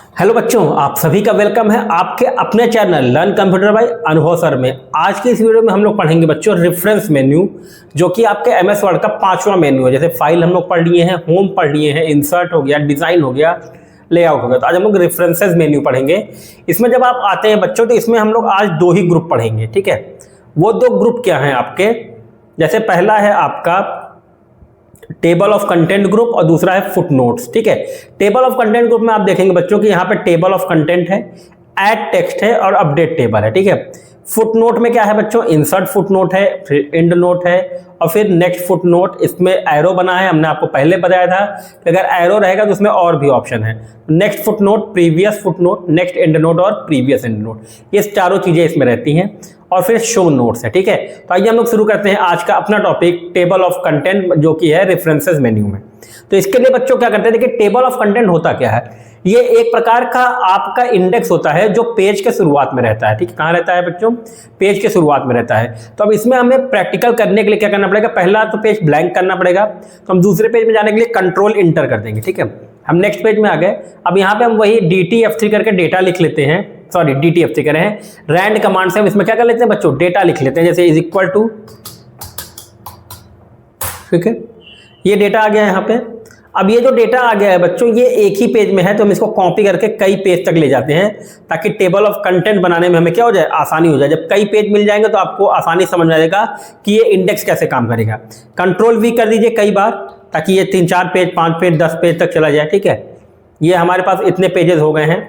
Hello बच्चों, आप सभी का वेलकम है आपके अपने चैनल लर्न कंप्यूटर बाय अनुभव सर में। आज की इस वीडियो में हम लोग पढ़ेंगे बच्चों रेफरेंस मेन्यू, जो कि आपके एमएस वर्ड का 5वां मेन्यू है। जैसे फाइल हम लोग पढ़ लिए हैं, होम पढ़ लिए हैं, इंसर्ट हो गया, डिजाइन हो गया, लेआउट हो गया। तो आज हम लोग रेफरेंसेस मेन्यू पढ़ेंगे। इसमें जब आप आते हैं बच्चों, तो इसमें हम लोग आज 2 ही ग्रुप पढ़ेंगे, ठीक है। वो 2 ग्रुप क्या है आपके, जैसे पहला है आपका टेबल ऑफ कंटेंट ग्रुप और दूसरा है फुटनोट्स, ठीक है। टेबल ऑफ कंटेंट ग्रुप में आप देखेंगे बच्चों कि यहाँ पे टेबल ऑफ कंटेंट है, ऐड टेक्स्ट है और अपडेट टेबल है, ठीक है। फुटनोट में क्या है बच्चों, इंसर्ट फुटनोट है, फिर एंड नोट है और फिर नेक्स्ट फुटनोट। इसमें एरो बना है, हमने आपको पहले बताया था कि अगर एरो रहेगा तो उसमें और भी ऑप्शन है। Next footnote, previous footnote, next and note और प्रीवियस एंड नोट, ये चारों चीजें इसमें रहती हैं। और फिर शो नोट्स है, ठीक है। तो आइए हम लोग शुरू करते हैं आज का अपना टॉपिक टेबल ऑफ कंटेंट, जो कि है रेफरेंसेस मेन्यू में। तो इसके लिए बच्चों क्या करते हैं, देखिए टेबल ऑफ कंटेंट होता क्या है। ये एक प्रकार का आपका इंडेक्स होता है जो पेज के शुरुआत में रहता है, ठीक है। कहाँ रहता है बच्चों, पेज के शुरुआत में रहता है। तो अब इसमें हमें प्रैक्टिकल करने के लिए क्या करना पड़ेगा, पहला तो पेज ब्लैंक करना पड़ेगा। तो हम दूसरे पेज में जाने के लिए कंट्रोल इंटर कर देंगे, ठीक है। हम नेक्स्ट पेज में आ गए। अब यहाँ पे हम वही DTF3 करके डेटा लिख लेते हैं, सॉरी DTF3 करें हैं, रैंड कमांड से हम इसमें क्या कर लेते हैं बच्चों, डेटा लिख लेते हैं। जैसे इज इक्वल टू, ठीक है, ये डेटा आ गया यहाँ पे। अब ये जो डेटा आ गया है बच्चों, ये एक ही पेज में है, तो हम इसको कॉपी करके कई पेज तक ले जाते हैं, ताकि टेबल ऑफ कंटेंट बनाने में हमें क्या हो जाए, आसानी हो जाए। जब कई पेज मिल जाएंगे तो आपको आसानी समझ में आएगा कि ये इंडेक्स कैसे काम करेगा। कंट्रोल V कर दीजिए कई बार, ताकि ये 3-4 पेज, 5 पेज, 10 पेज तक चला जाए, ठीक है। ये हमारे पास इतने पेजेस हो गए हैं,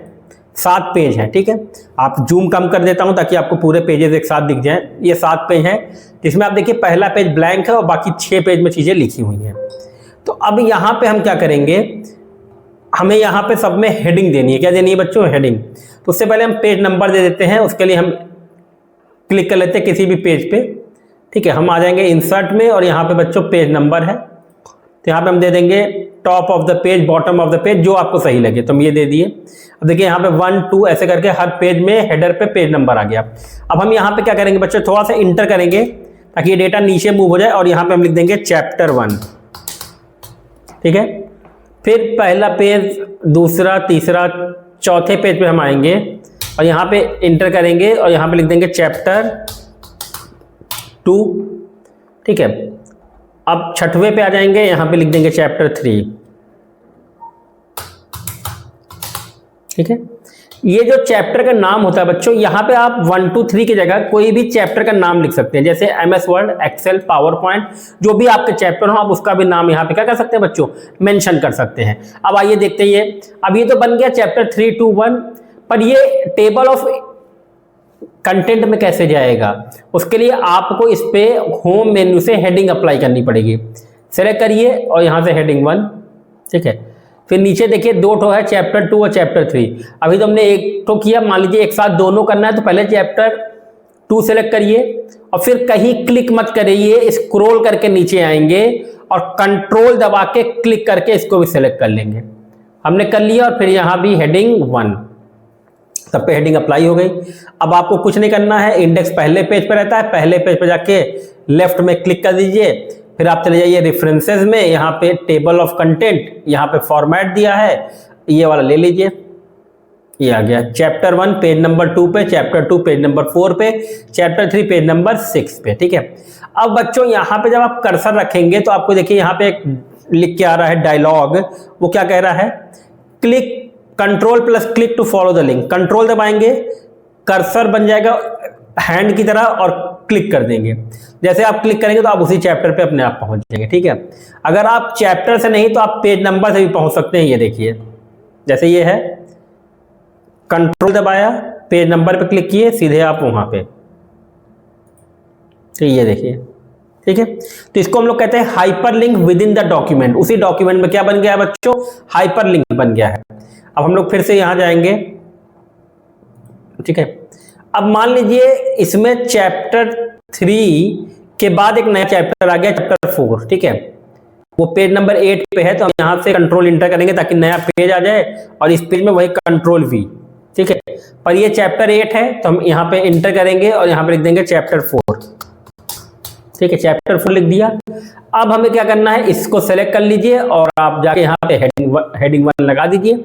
7 पेज हैं, ठीक है। आप जूम कम कर देता हूं ताकि आपको पूरे पेजेस एक साथ दिख जाएं। ये 7 पेज हैं, जिसमें आप देखिए पहला पेज ब्लैंक है और बाकी 6 पेज में चीजें लिखी हुई हैं। तो अब यहां पे हम क्या करेंगे, हमें यहां पे सब में हेडिंग देनी है। क्या देनी है बच्चों, हेडिंग। तो उससे पहले हम पेज नंबर दे देते हैं। उसके लिए हम क्लिक कर लेते हैं किसी भी पेज पे, ठीक है। हम आ जाएंगे इंसर्ट में और यहाँ पे बच्चों पेज नंबर है, तो यहाँ पे हम दे देंगे top of the page, bottom of the page, जो आपको सही लगे। तो हम ये दे दिए। अब देखिए यहाँ पे 1, 2 ऐसे करके हर पेज में हेडर पे पेज नंबर आ गया। अब हम यहाँ पे क्या करेंगे बच्चों, थोड़ा सा इंटर करेंगे ताकि ये डेटा नीचे मूव हो जाए, और यहाँ पे हम लिख देंगे चैप्टर 1, ठीक है। फिर पहला पेज, दूसरा, तीसरा, चौथे पेज पे हम आएंगे और यहाँ पे इंटर करेंगे और यहाँ पे लिख देंगे चैप्टर 2, ठीक है। अब 6वें पे आ जाएंगे, यहाँ पे लिख देंगे चैप्टर 3, ठीक है। ये जो चैप्टर का नाम होता है बच्चों, यहाँ पे आप 1, 2, 3 की जगह कोई भी चैप्टर का नाम लिख सकते हैं। जैसे MS Word, Excel, PowerPoint, जो भी आपके चैप्टर हो, आप उसका भी नाम यहाँ पे क्या कर सकते हैं बच्चों, मेंशन कर सकते हैं। अब आइए देखते हैं ये। अब ये तो बन गया चैप्टर 3, 2, 1, पर ये टेबल ऑफ कंटेंट में कैसे जाएगा, उसके लिए आपको इस पे होम मेन्यू से हेडिंग अप्लाई करनी पड़ेगी। सेलेक्ट करिए और यहाँ से हेडिंग 1, ठीक है। फिर नीचे देखिए 2 ठो है, चैप्टर 2 और चैप्टर 3। अभी तो हमने एक ठो किया, मान लीजिए एक साथ दोनों करना है, तो पहले चैप्टर 2 सेलेक्ट करिए और फिर कहीं क्लिक मत करिए, स्क्रॉल करके नीचे आएंगे और कंट्रोल दबा के क्लिक करके इसको भी सेलेक्ट कर लेंगे। हमने कर लिया और फिर यहाँ भी हेडिंग 1, तब पे हेडिंग अप्लाई हो गई। अब आपको कुछ नहीं करना है, इंडेक्स पहले पेज पे रहता है, पहले पेज पे जाके लेफ्ट में क्लिक कर दीजिए। फिर आप चले जाइए रेफरेंसेस में, यहाँ पे टेबल ऑफ कंटेंट, यहाँ पे फॉर्मेट दिया है, ये वाला ले लीजिए। ये आ गया चैप्टर 1 पेज नंबर 2 पे, चैप्टर 2 पेज नंबर 4 पे, चैप्टर 3 पेज नंबर 6 पे, ठीक है। अब बच्चों यहाँ पे जब आप कर्सर रखेंगे तो आपको देखिए यहाँ पे एक लिख के आ रहा है डायलॉग। वो क्या कह रहा है, click ctrl click to follow the link. Control दबाएंगे, कर्सर बन जाएगा हैंड की तरह और क्लिक कर देंगे। जैसे आप क्लिक करेंगे तो आप उसी चैप्टर पे अपने आप पहुंच जाएंगे, ठीक है। अगर आप चैप्टर से नहीं तो आप पेज नंबर से भी पहुंच सकते हैं। ये देखिए जैसे ये है, कंट्रोल दबाया, पेज नंबर पे क्लिक किए, सीधे आप वहां पे, तो ये देखिए, ठीक है। तो इसको हम लोग कहते हैं hyperlink with in the document. उसी डॉक्यूमेंट में क्या बन गया है बच्चों, हाइपरलिंक बन गया है। अब हम लोग फिर से यहां जाएंगे, ठीक है। अब मान लीजिए इसमें चैप्टर 3 के बाद एक नया चैप्टर आ गया, चैप्टर 4, ठीक है। वो पेज नंबर 8 पे है, तो हम यहां से कंट्रोल इंटर करेंगे ताकि नया पेज आ जाए, और इस पेज में वही कंट्रोल V, ठीक है। पर ये चैप्टर 8 है, तो हम यहाँ पे इंटर करेंगे और यहाँ पे लिख देंगे चैप्टर 4, ठीक है। चैप्टर 4 लिख दिया। अब हमें क्या करना है, इसको सेलेक्ट कर लीजिए और आप जाके यहाँ पे हेडिंग 1 लगा दीजिए।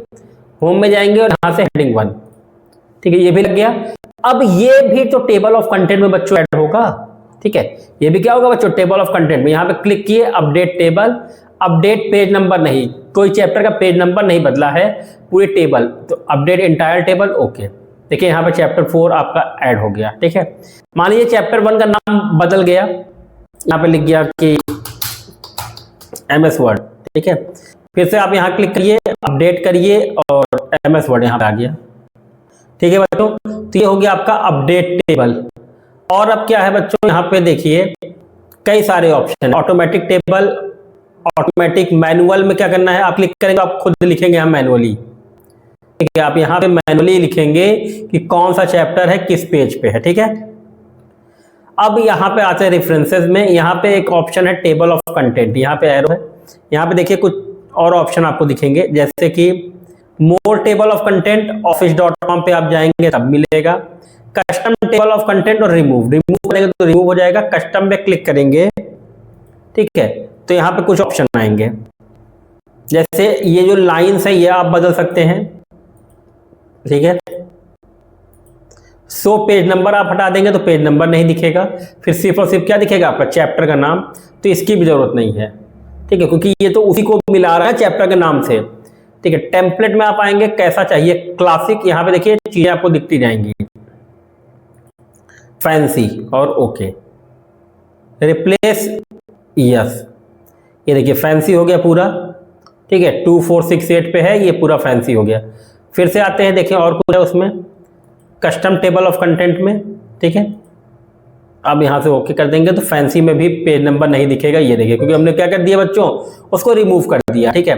होम में जाएंगे और यहाँ से हेडिंग 1, ठीक है, ये भी लग गया। अब ये भी तो टेबल ऑफ कंटेंट में बच्चों ऐड होगा, ठीक है, ये भी क्या होगा बच्चों, टेबल ऑफ कंटेंट में। यहाँ पे क्लिक किए, update table, update page number नहीं, कोई चैप्टर का पेज नंबर नहीं बदला है, पूरे टेबल, तो अपडेट एंटायर टेबल, ओके। देखिए यहाँ पे चैप्टर 4 आपका ऐड हो गया, ठीक है। मान लीजिए चैप्टर 1 का नाम बदल गया, यहाँ पे लिख गया कि MS वर्ड, ठीक है, फिर से आप यहाँ क्लिक करिए, अपडेट करिए और MS वर्ड यहाँ पे आ गया, ठीक है बच्चों। तो ये हो गया आपका अपडेट टेबल। और अब क्या है बच्चों, यहाँ पे देखिए कई सारे option, automatic table, automatic manual में क्या करना है, आप क्लिक करेंगे, आप खुद लिखेंगे यहाँ मैनुअली, ठीक है, आप यहाँ पे मैनुअली लिखेंगे कि कौन सा चैप्टर है, किस पेज पे है, ठीक है। अब यहाँ पे आते हैं रेफरेंसेस में, यहाँ पे एक ऑप्शन है टेबल ऑफ कंटेंट, यहाँ पे एरो है, यहाँ पे देखिए कुछ और ऑप्शन आपको दिखेंगे, जैसे कि मोर टेबल ऑफ कंटेंट, office.com पे आप जाएंगे तब मिलेगा, कस्टम टेबल ऑफ कंटेंट और रिमूव करेंगे तो रिमूव हो जाएगा, कस्टम पे क्लिक करेंगे, ठीक है, तो यहाँ पे कुछ ऑप्शन आएंगे, जैसे ये जो लाइंस है ये आप बदल सकते हैं, ठीक है। सो पेज नंबर आप हटा देंगे तो पेज नंबर नहीं दिखेगा, फिर सिर्फ और सिर्फ क्या दिखेगा, आपका चैप्टर का नाम, तो इसकी भी जरूरत नहीं है, ठीक है, क्योंकि ये तो उसी को मिला रहा है चैप्टर के नाम से, ठीक है। टेम्पलेट में आप आएंगे, कैसा चाहिए, क्लासिक, यहाँ पे देखिए चीजें आपको दिखती जाएंगी, फैंसी और ओके, रिप्लेस, यस, ये देखिए फैंसी हो गया पूरा, ठीक है, 2468 पे है, ये पूरा फैंसी हो गया। फिर से आते हैं, देखिए और कुछ है उसमें, कस्टम टेबल ऑफ कंटेंट में, ठीक है, अब यहाँ से ओके कर देंगे तो फैंसी में भी पेज नंबर नहीं दिखेगा, ये देखिए, क्योंकि हमने क्या कर दिया बच्चों, उसको रिमूव कर दिया, ठीक है।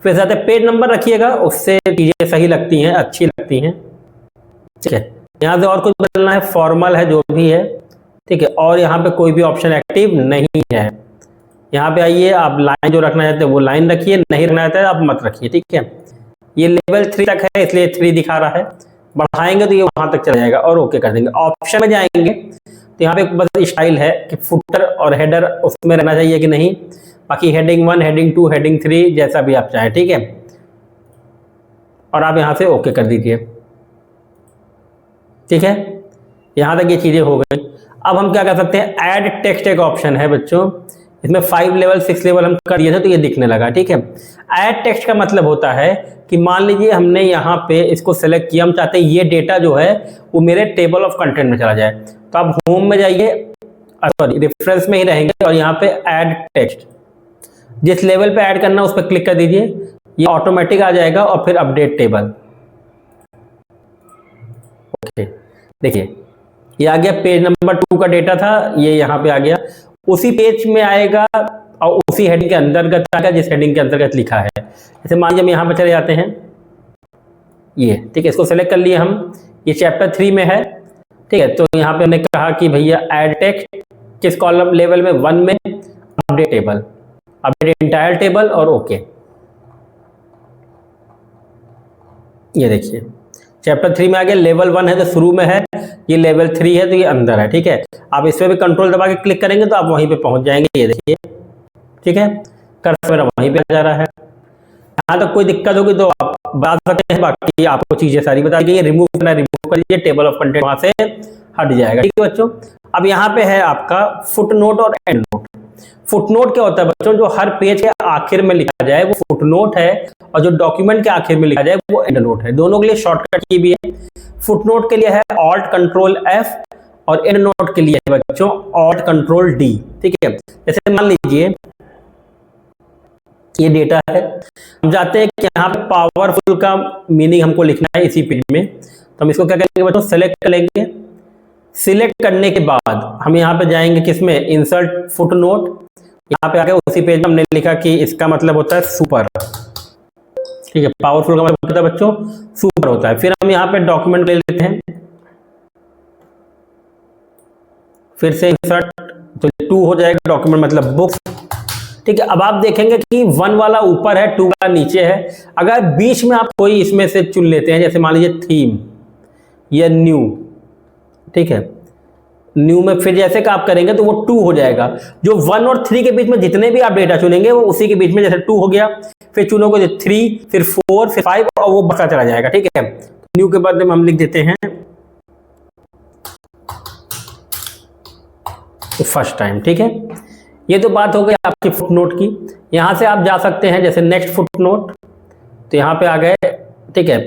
फिर साथ पेज नंबर रखिएगा, उससे चीजें सही लगती हैं, अच्छी लगती हैं, ठीक है। यहाँ से और कुछ बदलना है, फॉर्मल है जो भी है, ठीक है, और यहाँ पे कोई भी ऑप्शन एक्टिव नहीं है। यहाँ पे आइए, आप लाइन जो रखना चाहते हैं वो लाइन रखिए, नहीं रखना चाहते आप मत रखिए, ठीक है। ये लेवल 3 तक है इसलिए 3 दिखा रहा है, बढ़ाएंगे तो ये वहां तक चला जाएगा और ओके कर देंगे। ऑप्शन में जाएंगे तो यहाँ पे बस स्टाइल है कि फुटर और हेडर उसमें रहना चाहिए कि नहीं, बाकी हेडिंग 1, हेडिंग 2, हेडिंग 3 जैसा भी आप चाहें, ठीक है, और आप यहाँ से ओके कर दीजिए, ठीक है। यहाँ तक ये चीजें हो गई। अब हम क्या कर सकते हैं, ऐड टेक्स्ट एक ऑप्शन है बच्चों, इसमें 5 लेवल 6 लेवल हम कर दिए थे तो ये दिखने लगा, ठीक है। ऐड टेक्स्ट का मतलब होता है कि मान लीजिए हमने यहाँ पे इसको सेलेक्ट किया, हम चाहते हैं ये डेटा जो है वो मेरे टेबल ऑफ कंटेंट में चला जाए, तो आप होम में जाइए, सॉरी रेफरेंस में ही रहेंगे और यहाँ पे ऐड टेक्स्ट, जिस लेवल पे ऐड करना उस पर क्लिक कर दीजिए, ये ऑटोमेटिक आ जाएगा और फिर अपडेट टेबल, ओके। देखिए ये आ गया, पेज नंबर 2 का डेटा था, ये यहाँ पे आ गया, उसी पेज में आएगा और उसी हेडिंग के अंतर्गत आएगा जिस हेडिंग के अंतर्गत लिखा है। जैसे मान लीजिए हम यहाँ पे चले जाते हैं, ये ठीक है, इसको सेलेक्ट कर लिए हम, ये चैप्टर 3 में है, ठीक है, तो यहाँ पे हमने कहा कि भैया ऐड टेक्स्ट, किस कॉलम लेवल में, 1 में, update table, update entire table और ओके। ये देखिए चैप्टर 3 में आ गया, लेवल 1 है तो शुरू में है, ये लेवल 3 है तो ये अंदर है, ठीक है। आप इस पे भी कंट्रोल दबा के क्लिक करेंगे तो आप वहीं पे पहुंच जाएंगे, ये देखिए, ठीक है, कर्सर मेरा वहीं पे आ जा रहा है। यहाँ तक कोई दिक्कत होगी तो आप बता सकते हैं, बाकी आपको चीजें सारी बता दी, रिमूव करना रिमूव कर लीजिए, टेबल ऑफ कंटेंट वहां से हट जाएगा, ठीक है बच्चों। अब यहाँ पे है आपका फुटनोट और एंड नोट। फुटनोट क्या होता है बच्चों, जो हर पेज के आखिर में लिखा जाए वो फुटनोट है, और जो डॉक्यूमेंट के आखिर में लिखा जाए वो एंड नोट है। दोनों के लिए शॉर्टकट की भी है, फुटनोट के लिए है Alt Control F और एंड नोट के लिए है बच्चों Alt Control D, ठीक है। जैसे मान लीजिए ये डेटा है, हम चाहते हैं कि यहाँ पे पावरफुल का मीनिंग हमको लिखना है इसी पेज में, तो हम इसको क्या करेंगे बच्चों, सेलेक्ट कर लेंगे। सिलेक्ट करने के बाद हम यहाँ पे जाएंगे किसमें, इंसर्ट फुटनोट, यहाँ पे आके उसी पेज में हमने लिखा कि इसका मतलब होता है सुपर, ठीक है, पावरफुल का मतलब होता है बच्चों सुपर होता है। फिर हम यहाँ पे डॉक्यूमेंट ले लेते हैं, फिर से इंसर्ट, तो 2 हो जाएगा, डॉक्यूमेंट मतलब बुक्स, ठीक है। अब आप देखेंगे कि 1 वाला ऊपर है, 2 वाला नीचे है। अगर बीच में आप कोई इसमें से चुन लेते हैं, जैसे मान लीजिए थीम या न्यू, ठीक है, न्यू में फिर जैसे का आप करेंगे तो वो 2 हो जाएगा। जो 1 और 3 के बीच में जितने भी आप डेटा चुनेंगे वो उसी के बीच में, जैसे 2 हो गया, फिर चुनोगे तो 3, फिर 4, फिर 5 और वो बढ़ता चला जाएगा। ठीक है, न्यू के बाद में हम लिख देते हैं फर्स्ट टाइम। ठीक है, ये तो बात हो गई आपकी फुटनोट की। यहां से आप जा सकते हैं जैसे नेक्स्ट फुटनोट, तो यहां पे आ गए। ठीक है,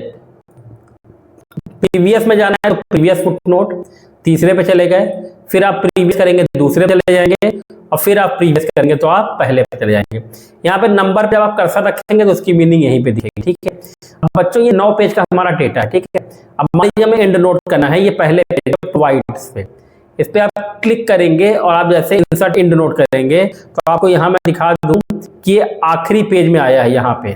प्रीवियस में जाना है तो प्रीवियस फुटनोट, तीसरे पे चले गए, फिर आप प्रीवियस करेंगे दूसरे पे चले जाएंगे, और फिर आप प्रीवियस करेंगे तो आप पहले पे चले जाएंगे। यहाँ पे नंबर पे जब आप कर्सर रखेंगे तो उसकी मीनिंग यहीं पे दिखेगी। ठीक है, अब बच्चों ये 9 पेज का हमारा डेटा है। ठीक है, अब मान लीजिए हमें एंड नोट करना है, ये पहले पेज प्रोवाइड पे, इस पे आप क्लिक करेंगे और आप जैसे इंसर्ट एंड नोट करेंगे तो आपको यहाँ मैं दिखा दूं कि ये आखिरी पेज में आया है यहाँ पे।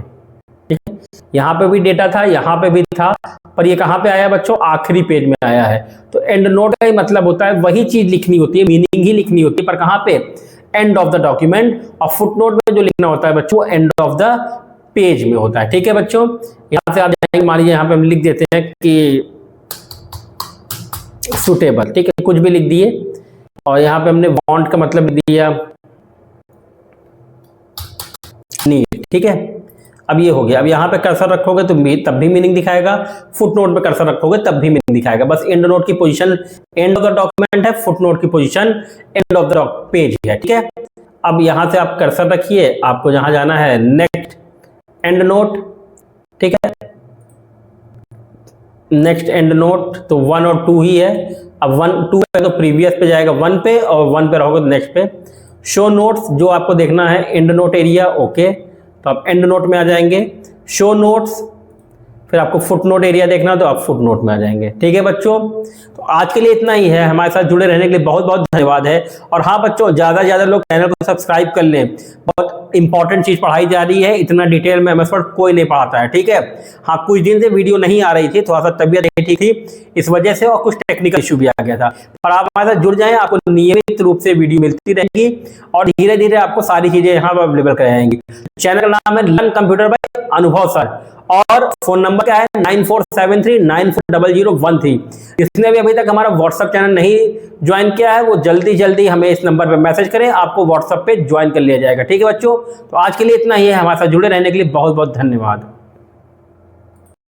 ठीक है, यहाँ पे भी डेटा था, यहाँ पे भी था, पर ये कहाँ पे आया बच्चों, आखिरी पेज में आया है। तो एंड नोट का ही मतलब होता है वही चीज लिखनी होती है, मीनिंग ही लिखनी होती है, पर कहाँ पे, एंड ऑफ द डॉक्यूमेंट। और फुटनोट में जो लिखना होता है बच्चों एंड ऑफ द पेज में होता है। ठीक है बच्चों, यहाँ से आप जाएंगे, मान लीजिए यहाँ पे हम लिख देते हैं कि सुटेबल। ठीक है, कुछ भी लिख दिए, और यहाँ पे हमने वांट का मतलब दिया नीड। ठीक है, अब ये हो गया। अब यहाँ पे कर्सर रखोगे तो तब भी मीनिंग दिखाएगा, फुटनोट पे कर्सर रखोगे तब भी मीनिंग दिखाएगा। बस एंड नोट की position end of the document है, फुटनोट की position end of the page है। ठीक है, अब यहाँ से आप कर्सर रखिए, आपको जहां जाना है नेक्स्ट एंड नोट। ठीक है, नेक्स्ट एंड नोट तो 1 और 2 ही है। अब 1 2 है तो प्रीवियस पे जाएगा 1 पे, और 1 पे रहोगे तो नेक्स्ट पे। शो नोट्स जो आपको देखना है एंड नोट एरिया, ओके, तो आप एंड नोट में आ जाएंगे। शो नोट्स, फिर आपको फुट नोट एरिया देखना तो आप फुट नोट में आ जाएंगे। ठीक है बच्चों, तो आज के लिए इतना ही है। हमारे साथ जुड़े रहने के लिए बहुत बहुत धन्यवाद है। और हाँ बच्चों, ज़्यादा से ज़्यादा लोग चैनल को सब्सक्राइब कर लें, बहुत इंपॉर्टेंट चीज़ पढ़ाई जा रही है, इतना डिटेल में एमएस वर्ड कोई नहीं पढ़ाता है। ठीक है, हाँ कुछ दिन से वीडियो नहीं आ रही थी, थोड़ा सा तबीयत नहीं ठीक थी इस वजह से, और कुछ टेक्निकल इशू भी आ गया था। पर आप हमारे साथ जुड़ जाएं, आपको नियमित रूप से वीडियो मिलती रहेगी और धीरे धीरे आपको सारी चीज़ें यहाँ पर अवेलेबल कराएंगी। चैनल का नाम है लर्न कंप्यूटर बाय अनुभव सर, और फोन नंबर क्या है 9473940013। जिसने भी अभी तक हमारा व्हाट्सएप चैनल नहीं ज्वाइन किया है वो जल्दी जल्दी हमें इस नंबर पर मैसेज करें, आपको व्हाट्सएप पे ज्वाइन कर लिया जाएगा। ठीक है बच्चों, तो आज के लिए इतना ही है। हमारे साथ जुड़े रहने के लिए बहुत बहुत धन्यवाद।